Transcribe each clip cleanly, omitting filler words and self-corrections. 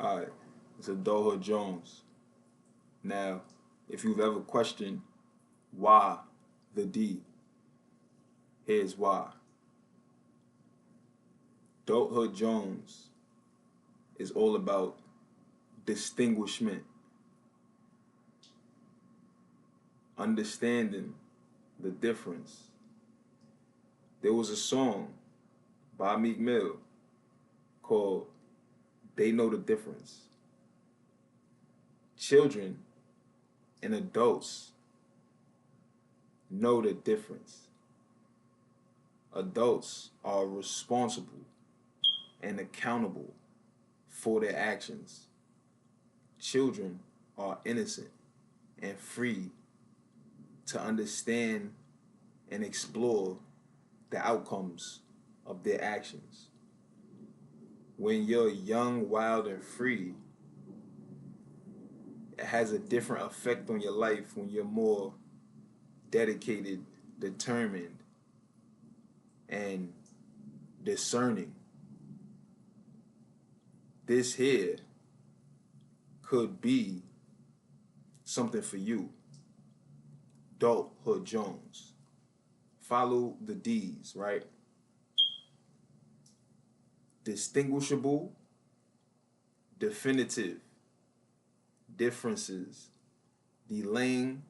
Alright, it's DultHood Jones. Now, if you've ever questioned why the D, here's why. DultHood Jones is all about distinguishment, understanding the difference. There was a song by Meek Mill called They Know the Difference. Children and adults know the difference. Adults are responsible and accountable for their actions. Children are innocent and free to understand and explore the outcomes of their actions. When you're young, wild, and free, it has a different effect on your life when you're more dedicated, determined, and discerning. This here could be something for you. DultHood Jones. Follow the D's, right? Distinguishable, definitive, differences, delaying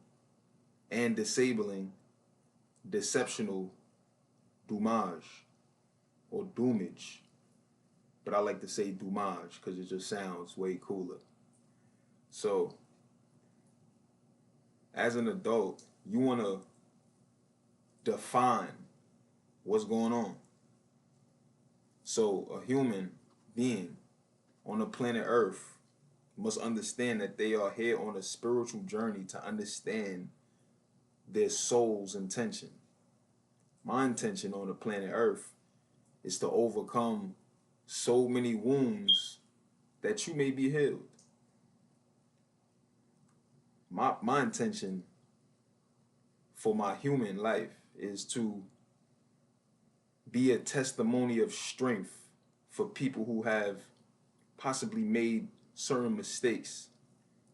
and disabling, deceptional, doomage, or doomage. But I like to say doomage because it just sounds way cooler. So, as an adult, you want to define what's going on. So, a human being on the planet Earth must understand that they are here on a spiritual journey to understand their soul's intention. My intention on the planet Earth is to overcome so many wounds that you may be healed. My intention for my human life is to be a testimony of strength for people who have possibly made certain mistakes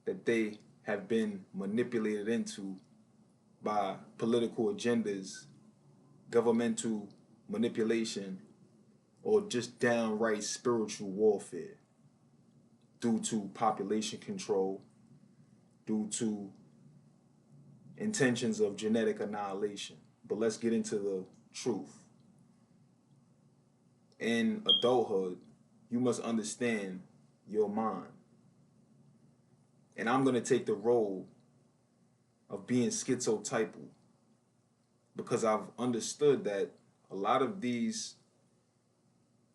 that they have been manipulated into by political agendas, governmental manipulation, or just downright spiritual warfare due to population control, due to intentions of genetic annihilation. But let's get into the truth. In adulthood, you must understand your mind. And I'm going to take the role of being schizotypal because I've understood that a lot of these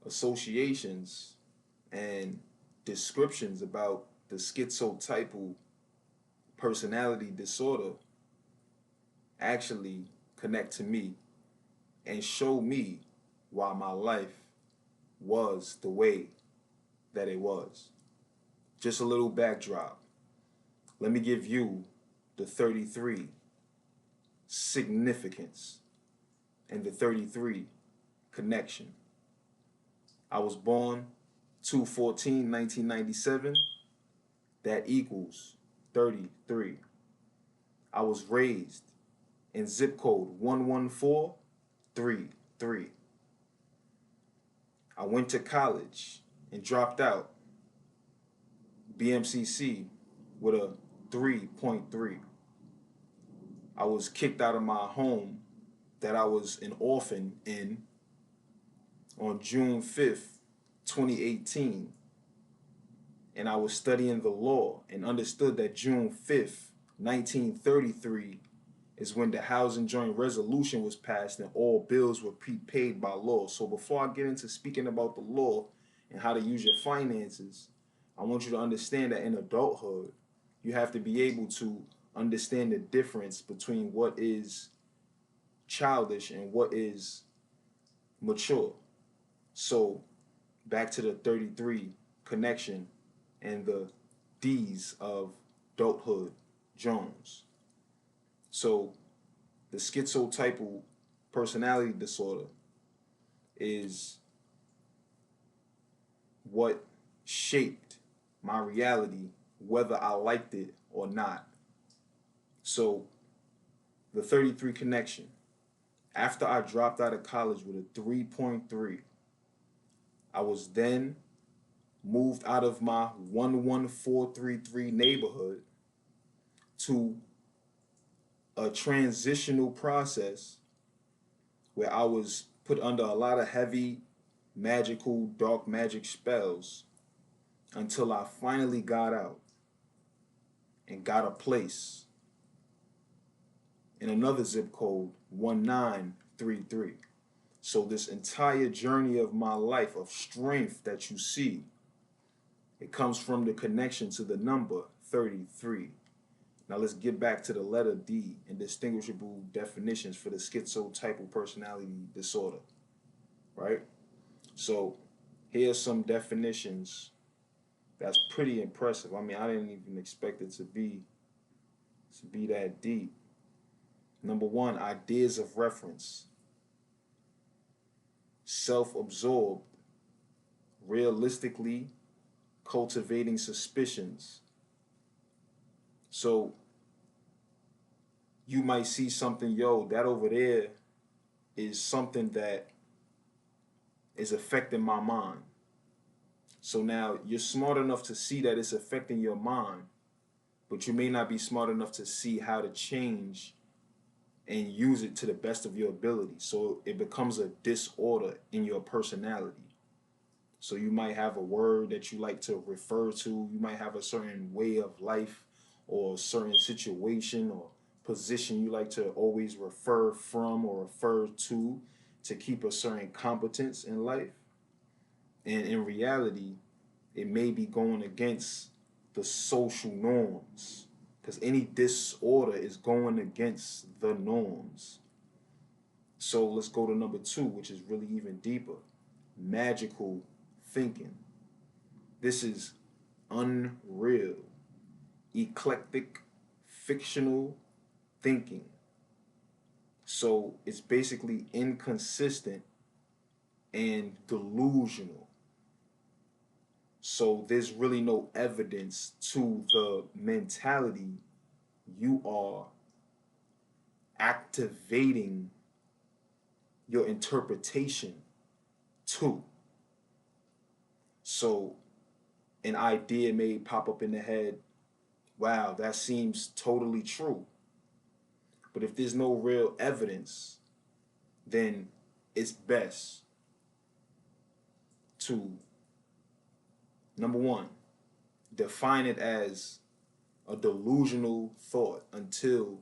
associations and descriptions about the schizotypal personality disorder actually connect to me and show me why my life was the way that it was. Just a little backdrop. Let me give you the 33 significance and the 33 connection. I was born 2/14/1997. That equals 33. I was raised in zip code 11433. I went to college and dropped out BMCC with a 3.3. I was kicked out of my home that I was an orphan in on June 5th, 2018. And I was studying the law and understood that June 5th, 1933 is when the Housing Joint Resolution was passed and all bills were prepaid by law. So before I get into speaking about the law and how to use your finances, I want you to understand that in adulthood, you have to be able to understand the difference between what is childish and what is mature. So back to the 33 connection and the D's of DultHood Jones. So the schizotypal personality disorder is what shaped my reality, whether I liked it or not. So the 33 connection. After I dropped out of college with a 3.3, I was then moved out of my 11433 neighborhood to a transitional process where I was put under a lot of heavy magical dark magic spells until I finally got out and got a place in another zip code, 1933. So this entire journey of my life of strength that you see, it comes from the connection to the number 33. Now let's get back to the letter D and distinguishable definitions for the schizotypal personality disorder, right? So here's some definitions that's pretty impressive. I mean, I didn't even expect it to be that deep. Number one, ideas of reference. Self-absorbed, realistically cultivating suspicions. So you might see something, yo, that over there is something that is affecting my mind. So now you're smart enough to see that it's affecting your mind, but you may not be smart enough to see how to change and use it to the best of your ability. So it becomes a disorder in your personality. So you might have a word that you like to refer to. You might have a certain way of life or a certain situation or position you like to always refer from or refer to keep a certain competence in life. And in reality, it may be going against the social norms, because any disorder is going against the norms. So let's go to number two, which is really even deeper. Magical thinking. This is unreal, eclectic, fictional thinking. So it's basically inconsistent and delusional. So there's really no evidence to the mentality you are activating your interpretation to. So an idea may pop up in the head, wow, that seems totally true. But if there's no real evidence, then it's best to, number one, define it as a delusional thought until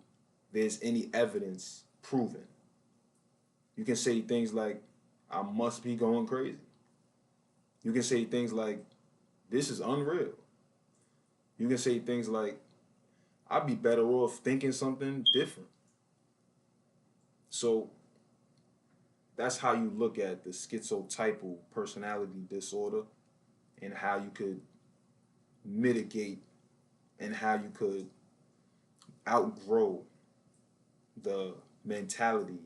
there's any evidence proven. You can say things like, I must be going crazy. You can say things like, this is unreal. You can say things like, I'd be better off thinking something different. So that's how you look at the schizotypal personality disorder and how you could mitigate and how you could outgrow the mentality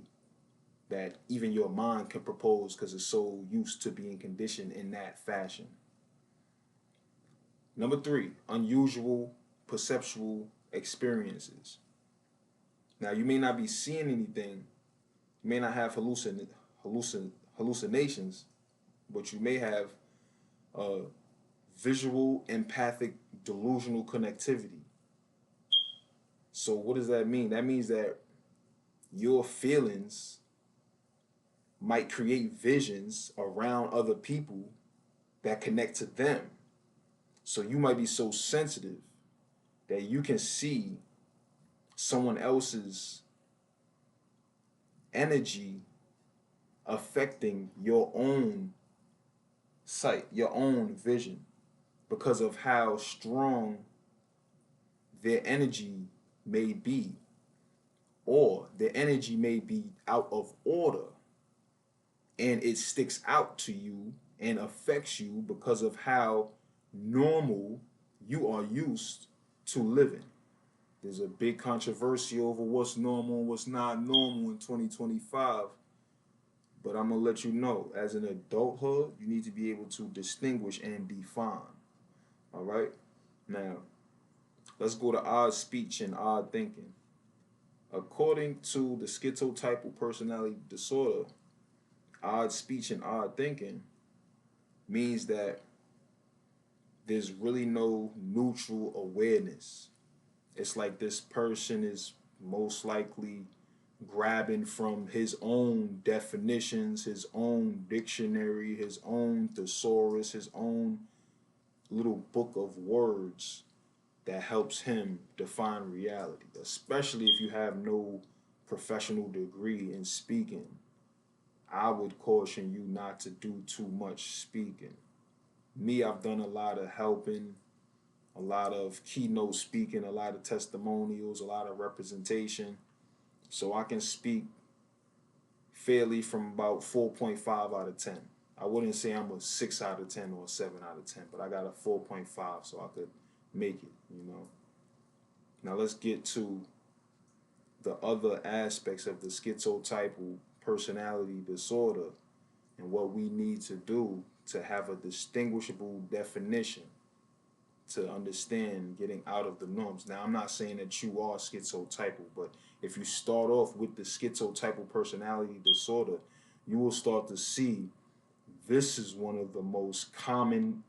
that even your mind can propose because it's so used to being conditioned in that fashion. Number three, unusual perceptual experiences. Now, you may not be seeing anything, you may not have hallucinations, but you may have visual, empathic, delusional connectivity. So what does that mean? That means that your feelings might create visions around other people that connect to them. So you might be so sensitive that you can see someone else's energy affecting your own sight, your own vision, because of how strong their energy may be, or their energy may be out of order and it sticks out to you and affects you because of how normal you are used to living. There's a big controversy over what's normal and what's not normal in 2025. But I'm going to let you know, as an adulthood, you need to be able to distinguish and define. All right? Now, let's go to odd speech and odd thinking. According to the schizotypal personality disorder, odd speech and odd thinking means that there's really no neutral awareness. It's like this person is most likely grabbing from his own definitions, his own dictionary, his own thesaurus, his own little book of words that helps him define reality, especially if you have no professional degree in speaking. I would caution you not to do too much speaking. Me, I've done a lot of helping, a lot of keynote speaking, a lot of testimonials, a lot of representation. So I can speak fairly from about 4.5 out of 10. I wouldn't say I'm a 6 out of 10 or a 7 out of 10, but I got a 4.5 so I could make it, you know. Now let's get to the other aspects of the schizotypal personality disorder and what we need to do to have a distinguishable definition to understand getting out of the norms. Now, I'm not saying that you are schizotypal, but if you start off with the schizotypal personality disorder, you will start to see this is one of the most common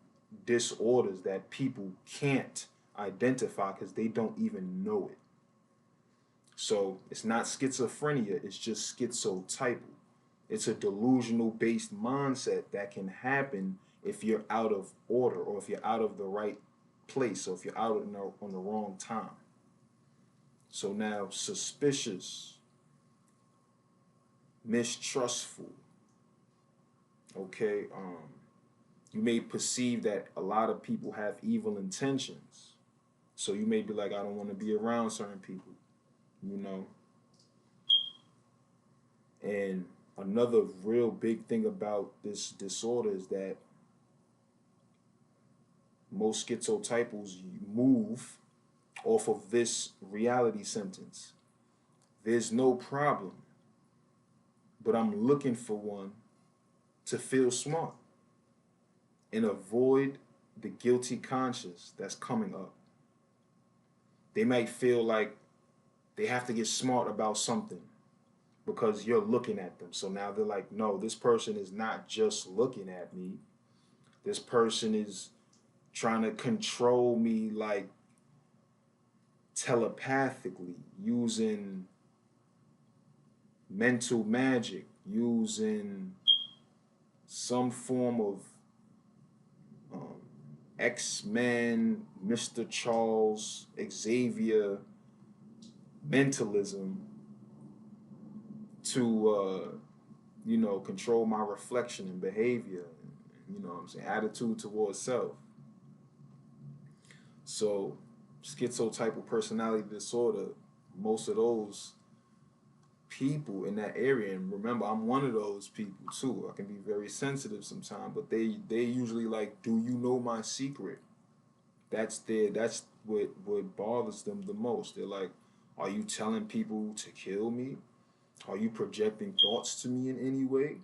disorders that people can't identify because they don't even know it. So it's not schizophrenia, it's just schizotypal. It's a delusional based mindset that can happen if you're out of order or if you're out of the right place or if you're out on the wrong time. So now, suspicious, mistrustful, okay? You may perceive that a lot of people have evil intentions. So you may be like, I don't want to be around certain people, you know? And another real big thing about this disorder is that most schizotypals move off of this reality sentence. There's no problem, but I'm looking for one to feel smart and avoid the guilty conscience that's coming up. They might feel like they have to get smart about something because you're looking at them. So now they're like, no, this person is not just looking at me. This person is trying to control me like telepathically, using mental magic, using some form of X-Men, Mr. Charles, Xavier mentalism to, control my reflection and behavior, and, what I'm saying, attitude towards self. So, schizotypal personality disorder, most of those people in that area, and remember, I'm one of those people too. I can be very sensitive sometimes, but they usually like, do you know my secret? That's what bothers them the most. They're like, are you telling people to kill me? Are you projecting thoughts to me in any way?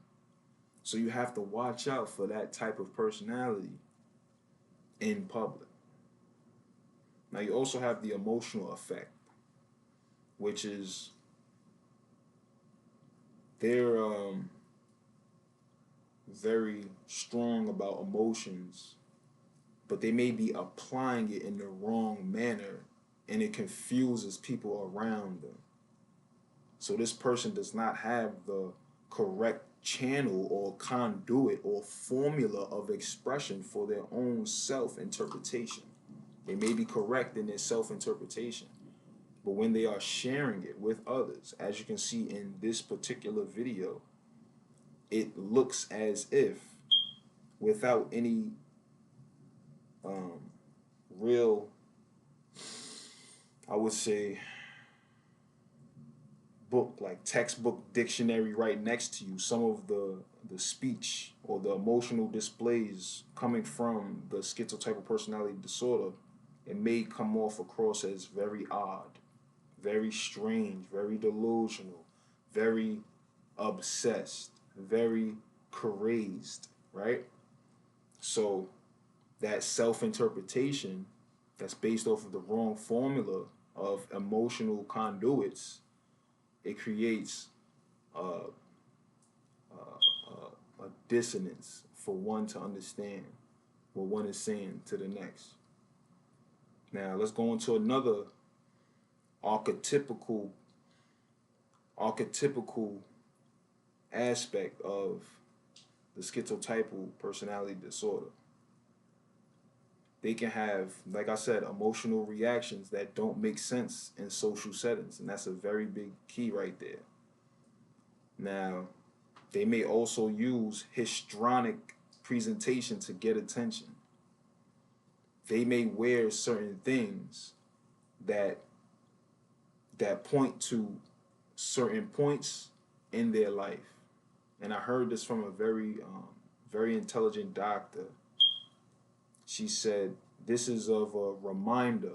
So you have to watch out for that type of personality in public. Now you also have the emotional effect, which is they're very strong about emotions, but they may be applying it in the wrong manner and it confuses people around them. So this person does not have the correct channel or conduit or formula of expression for their own self-interpretation. They may be correct in their self-interpretation, but when they are sharing it with others, as you can see in this particular video, it looks as if, without any real, I would say, book, like textbook dictionary right next to you, some of the speech or the emotional displays coming from the schizotypal personality disorder, it may come off across as very odd, very strange, very delusional, very obsessed, very crazed, right? So that self-interpretation that's based off of the wrong formula of emotional conduits, it creates a, a dissonance for one to understand what one is saying to the next. Now let's go into another archetypical archetypical aspect of the schizotypal personality disorder. They can have, like I said, emotional reactions that don't make sense in social settings, and that's a very big key right there. Now, they may also use histrionic presentation to get attention. They may wear certain things that point to certain points in their life. And I heard this from a very intelligent doctor. She said this is of a reminder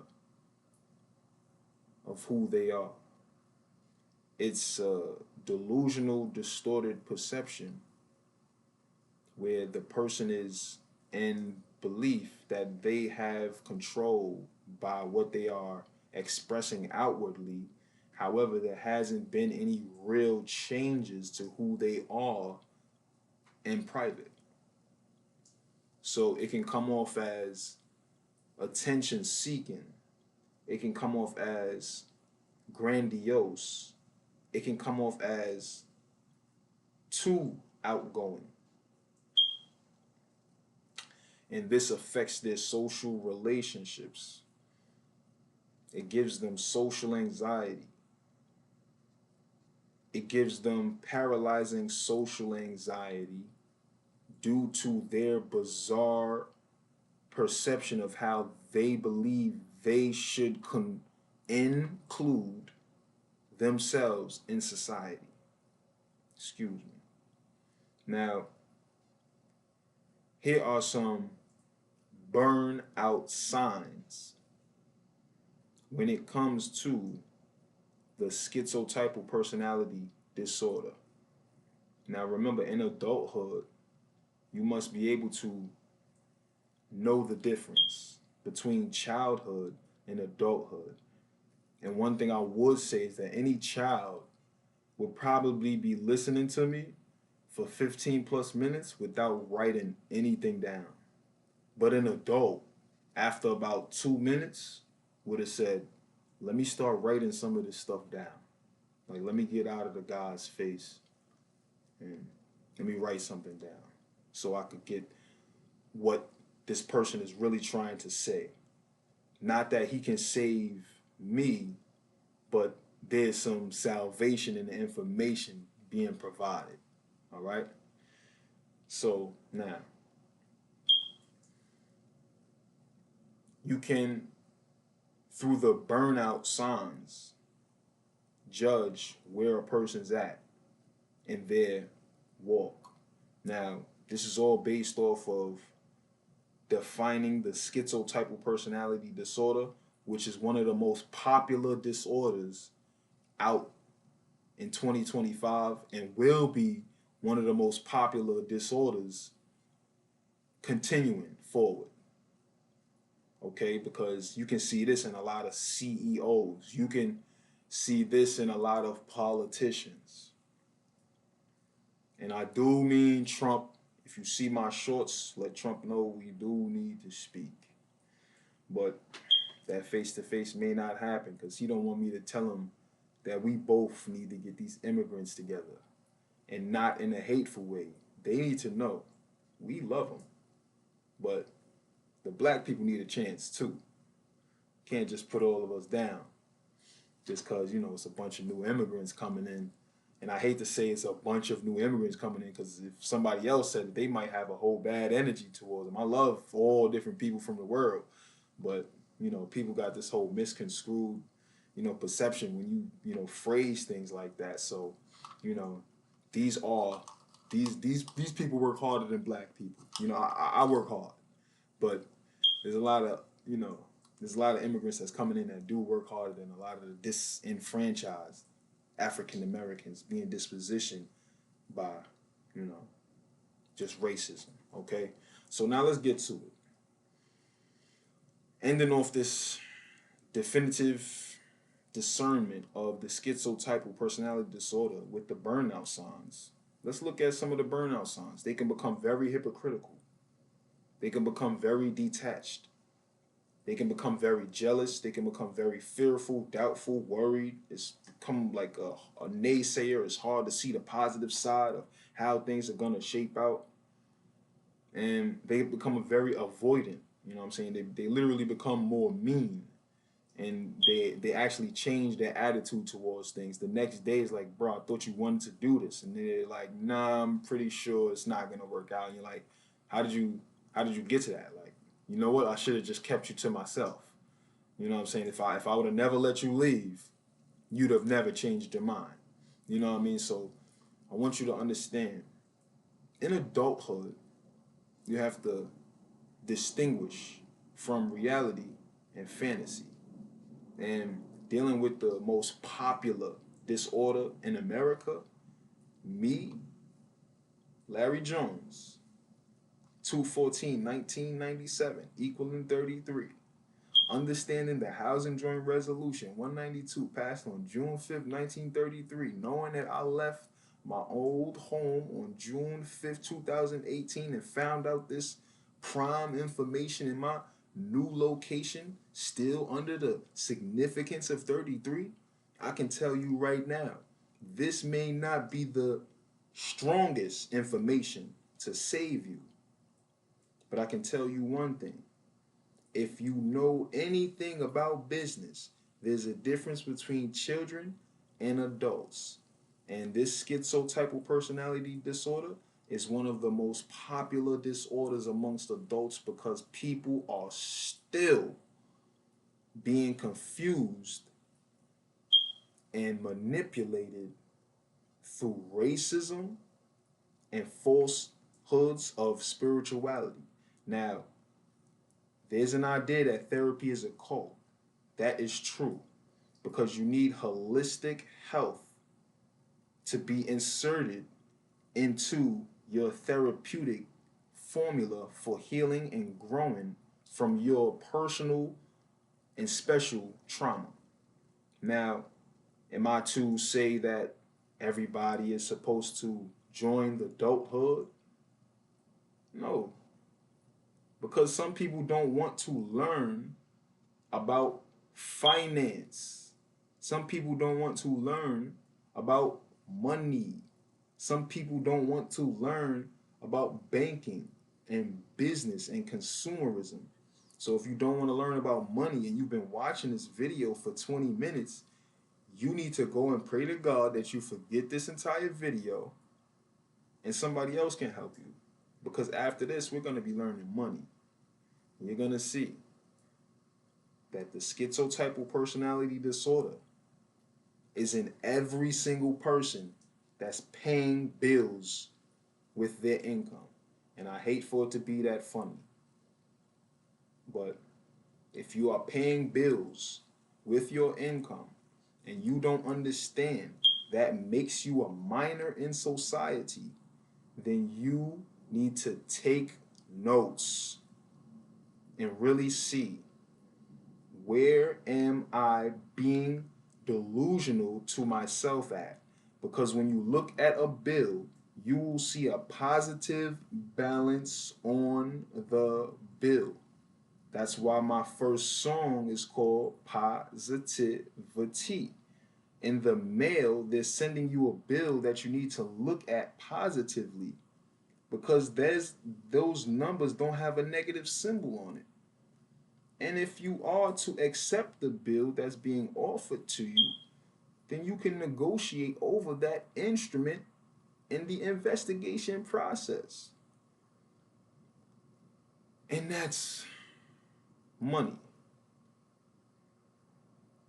of who they are. It's a delusional, distorted perception where the person is in belief that they have control by what they are expressing outwardly. However, there hasn't been any real changes to who they are in private. So it can come off as attention seeking. It can come off as grandiose. It can come off as too outgoing. And this affects their social relationships. It gives them social anxiety. It gives them paralyzing social anxiety due to their bizarre perception of how they believe they should include themselves in society. Excuse me. Now, here are some burnout signs when it comes to the schizotypal personality disorder. Now, remember, in adulthood, you must be able to know the difference between childhood and adulthood. And one thing I would say is that any child would probably be listening to me for 15 plus minutes without writing anything down. But an adult, after about 2 minutes, would have said, let me start writing some of this stuff down. Like, let me get out of the guy's face and let me write something down so I could get what this person is really trying to say. Not that he can save me, but there's some salvation in the information being provided. All right? So now, you can, through the burnout signs, judge where a person's at in their walk. Now, this is all based off of defining the schizotypal personality disorder, which is one of the most popular disorders out in 2025 and will be one of the most popular disorders continuing forward. Okay, because you can see this in a lot of CEOs. You can see this in a lot of politicians. And I do mean Trump. If you see my shorts, let Trump know we do need to speak. But that face-to-face may not happen because he don't want me to tell him that we both need to get these immigrants together and not in a hateful way. They need to know we love them, but the black people need a chance too. Can't just put all of us down just because, you know, it's a bunch of new immigrants coming in. And I hate to say it's a bunch of new immigrants coming in because if somebody else said it, they might have a whole bad energy towards them. I love all different people from the world, but, you know, people got this whole misconstrued, you know, perception when you phrase things like that. So, you know, these people work harder than black people. You know, I work hard, but there's a lot of, you know, there's a lot of immigrants that's coming in that do work harder than a lot of the disenfranchised African Americans being dispositioned by, you know, just racism. Okay, so now let's get to it. Ending off this definitive discernment of the schizotypal personality disorder with the burnout signs. Let's look at some of the burnout signs. They can become very hypocritical. They can become very detached. They can become very jealous. They can become very fearful, doubtful, worried. It's become like a naysayer. It's hard to see the positive side of how things are going to shape out. And they become a very avoidant. You know what I'm saying? They literally become more mean. And they actually change their attitude towards things. The next day is like, bro, I thought you wanted to do this. And they're like, nah, I'm pretty sure it's not going to work out. And you're like, how did you get to that? Like, you know what? I should have just kept you to myself. You know what I'm saying? If I would have never let you leave, you'd have never changed your mind. You know what I mean? So I want you to understand, in adulthood, you have to distinguish from reality and fantasy. And dealing with the most popular disorder in America, me, Larry Jones, 2/14/1997, equaling 33. Understanding the Housing Joint Resolution 192 passed on June 5th, 1933, knowing that I left my old home on June 5th, 2018, and found out this prime information in my new location still under the significance of 33, I can tell you right now, this may not be the strongest information to save you, but I can tell you one thing. If you know anything about business, there's a difference between children and adults. And this schizotypal personality disorder is one of the most popular disorders amongst adults because people are still being confused and manipulated through racism and falsehoods of spirituality. Now, there's an idea that therapy is a cult. That is true because you need holistic health to be inserted into your therapeutic formula for healing and growing from your personal and special trauma. Now, am I to say that everybody is supposed to join the DultHood? No, because some people don't want to learn about finance. Some people don't want to learn about money. Some people don't want to learn about banking and business and consumerism. So if you don't want to learn about money and you've been watching this video for 20 minutes, you need to go and pray to God that you forget this entire video and somebody else can help you. Because after this, we're going to be learning money. You're going to see that the schizotypal personality disorder is in every single person that's paying bills with their income. And I hate for it to be that funny. But if you are paying bills with your income and you don't understand that makes you a minor in society, then you need to take notes and really see, where am I being delusional to myself at? Because when you look at a bill, you will see a positive balance on the bill. That's why my first song is called Positivity. In the mail, they're sending you a bill that you need to look at positively because those numbers don't have a negative symbol on it. And if you are to accept the bill that's being offered to you, then you can negotiate over that instrument in the investigation process. And that's money.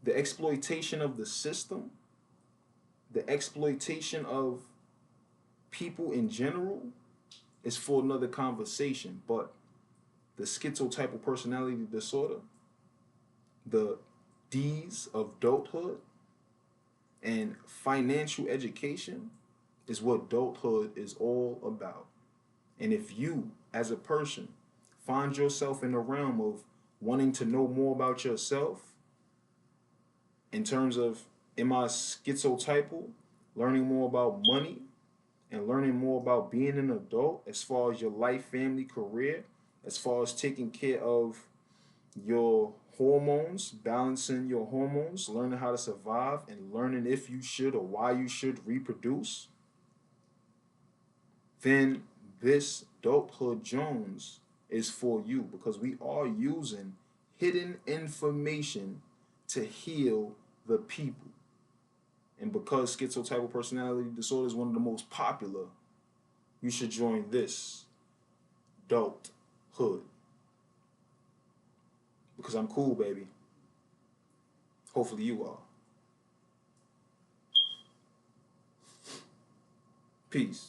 The exploitation of the system, the exploitation of people in general is for another conversation. But the schizotypal personality disorder, the D's of adulthood, and financial education is what adulthood is all about. And if you, as a person, find yourself in the realm of wanting to know more about yourself in terms of, am I schizotypal, learning more about money, and learning more about being an adult as far as your life, family, career, as far as taking care of your hormones, balancing your hormones, learning how to survive, and learning if you should or why you should reproduce, then this DultHood Jones is for you, because we are using hidden information to heal the people. And because schizotypal personality disorder is one of the most popular, you should join this DultHood. Because I'm cool, baby. Hopefully you are. Peace.